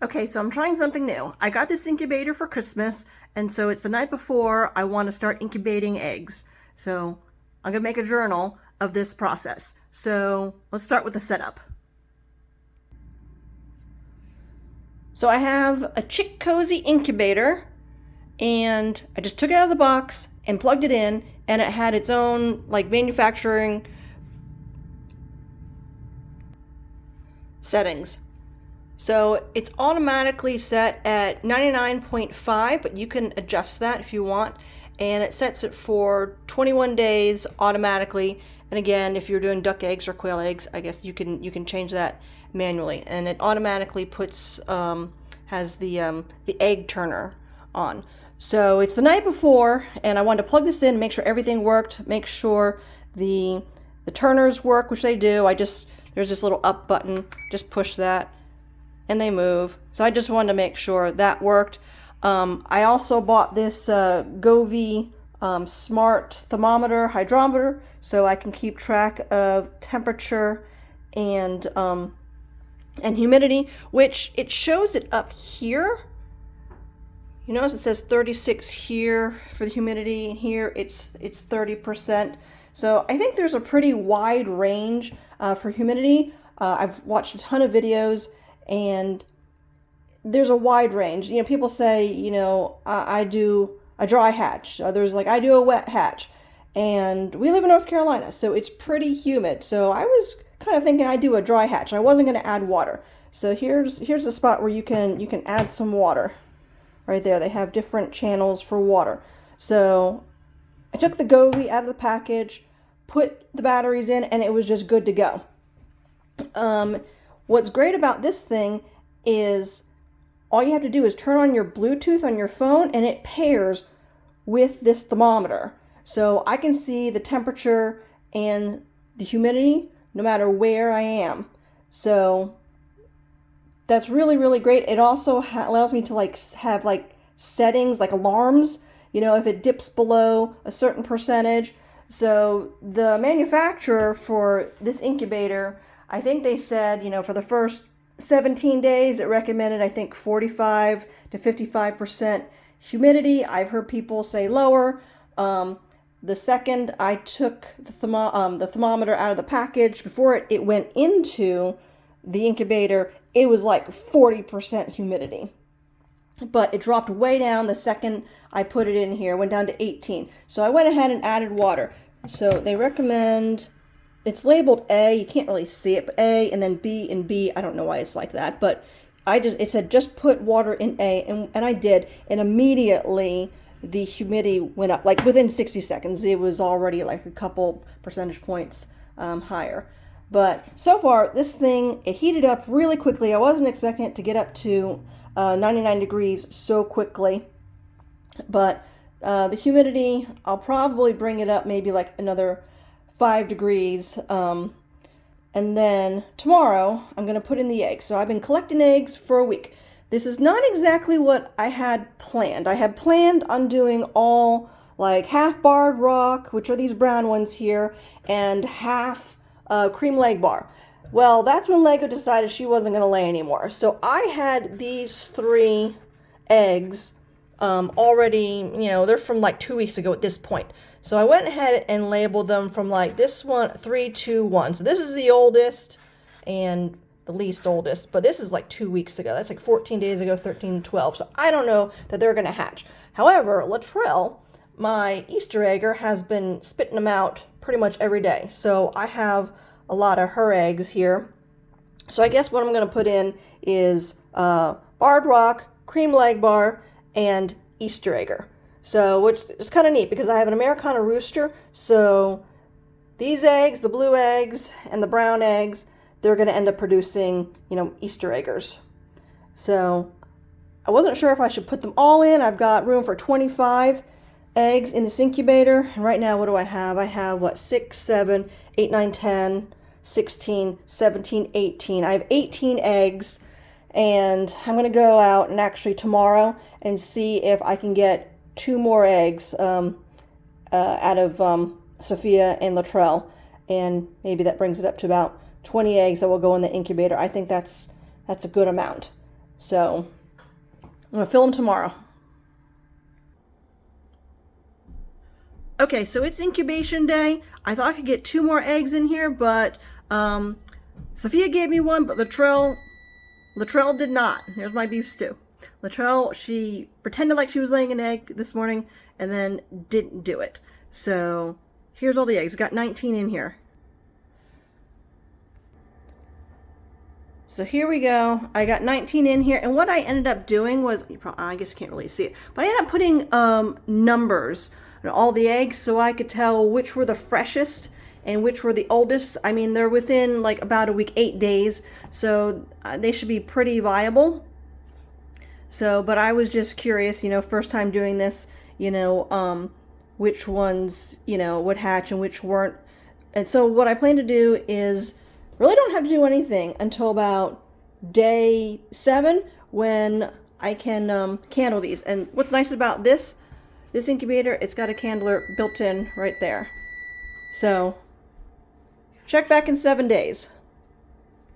Okay, so I'm trying something new. I got this incubator for Christmas, and so it's the night before I want to start incubating eggs. So I'm gonna make a journal of this process. So let's start with the setup. So I have a Chick Cozy incubator, and I just took it out of the box and plugged it in, and it had its own like manufacturing settings. So it's automatically set at 99.5, but you can adjust that if you want. And it sets it for 21 days automatically. And again, if you're doing duck eggs or quail eggs, I guess you can change that manually. And it automatically puts has the egg turner on. So it's the night before, and I wanted to plug this in, make sure everything worked, make sure the turners work, which they do. There's this little up button, just push that and they move. So I just wanted to make sure that worked. I also bought this Govee smart thermometer hydrometer, so I can keep track of temperature and humidity, which it shows it up here. You notice it says 36 here for the humidity, and here it's 30%. So I think there's a pretty wide range for humidity. I've watched a ton of videos, and there's a wide range. You know, people say, I do a dry hatch. Others like, I do a wet hatch. And we live in North Carolina, so it's pretty humid. So I was kind of thinking I'd do a dry hatch. I wasn't going to add water. So here's the spot where you can add some water. Right there, they have different channels for water. So I took the Govee out of the package, put the batteries in, and it was just good to go. What's great about this thing is all you have to do is turn on your Bluetooth on your phone, and it pairs with this thermometer. So I can see the temperature and the humidity no matter where I am. So that's really, really great. It also allows me to have settings, like alarms, if it dips below a certain percentage. So the manufacturer for this incubator, I think they said, for the first 17 days, it recommended, I think, 45 to 55% humidity. I've heard people say lower. The second I took the thermometer out of the package, before it went into the incubator, it was like 40% humidity. But it dropped way down the second I put it in here, went down to 18. So I went ahead and added water. So they recommend, it's labeled A, you can't really see it, but A and then B and B, I don't know why it's like that, but it said just put water in A, and I did, and immediately the humidity went up, like within 60 seconds, it was already like a couple percentage points higher. But so far, this thing, it heated up really quickly. I wasn't expecting it to get up to 99 degrees so quickly. But the humidity, I'll probably bring it up maybe like another 5 degrees. And then tomorrow, I'm going to put in the eggs. So I've been collecting eggs for a week. This is not exactly what I had planned. I had planned on doing all like half barred rock, which are these brown ones here, and half cream leg bar. Well, that's when Lego decided she wasn't going to lay anymore. So I had these 3 eggs already, they're from like 2 weeks ago at this point. So I went ahead and labeled them from like this one, 3, 2, 1. So this is the oldest and the least oldest, but this is like 2 weeks ago. That's like 14 days ago, 13, 12. So I don't know that they're going to hatch. However, Latrell, my Easter egger, has been spitting them out pretty much every day. So I have a lot of her eggs here. So I guess what I'm going to put in is barred rock, cream leg bar, and Easter egger. So, which is kind of neat because I have an Americana rooster. So these eggs, the blue eggs and the brown eggs, they're going to end up producing, Easter eggers. So I wasn't sure if I should put them all in. I've got room for 25 eggs in this incubator. And right now, what do I have? I have, 6, 7, 8, 9, 10, 16, 17, 18. I have 18 eggs. And I'm going to go out and actually tomorrow and see if I can get 2 more eggs out of Sophia and Latrell. And maybe that brings it up to about 20 eggs that will go in the incubator. I think that's a good amount. So I'm going to fill them tomorrow. Okay, so it's incubation day. I thought I could get 2 more eggs in here, but Sophia gave me one, but Latrell did not. Here's my beef stew. Latrell, she pretended like she was laying an egg this morning and then didn't do it. So here's all the eggs. Got 19 in here. So here we go. I got 19 in here, and what I ended up doing was, I guess you can't really see it, but I ended up putting numbers on all the eggs so I could tell which were the freshest and which were the oldest. I mean, they're within like about a week, 8 days, so they should be pretty viable. So, but I was just curious, first time doing this, which ones, would hatch and which weren't. And so what I plan to do is really don't have to do anything until about day 7 when I can candle these. And what's nice about this incubator, it's got a candler built in right there. So check back in 7 days.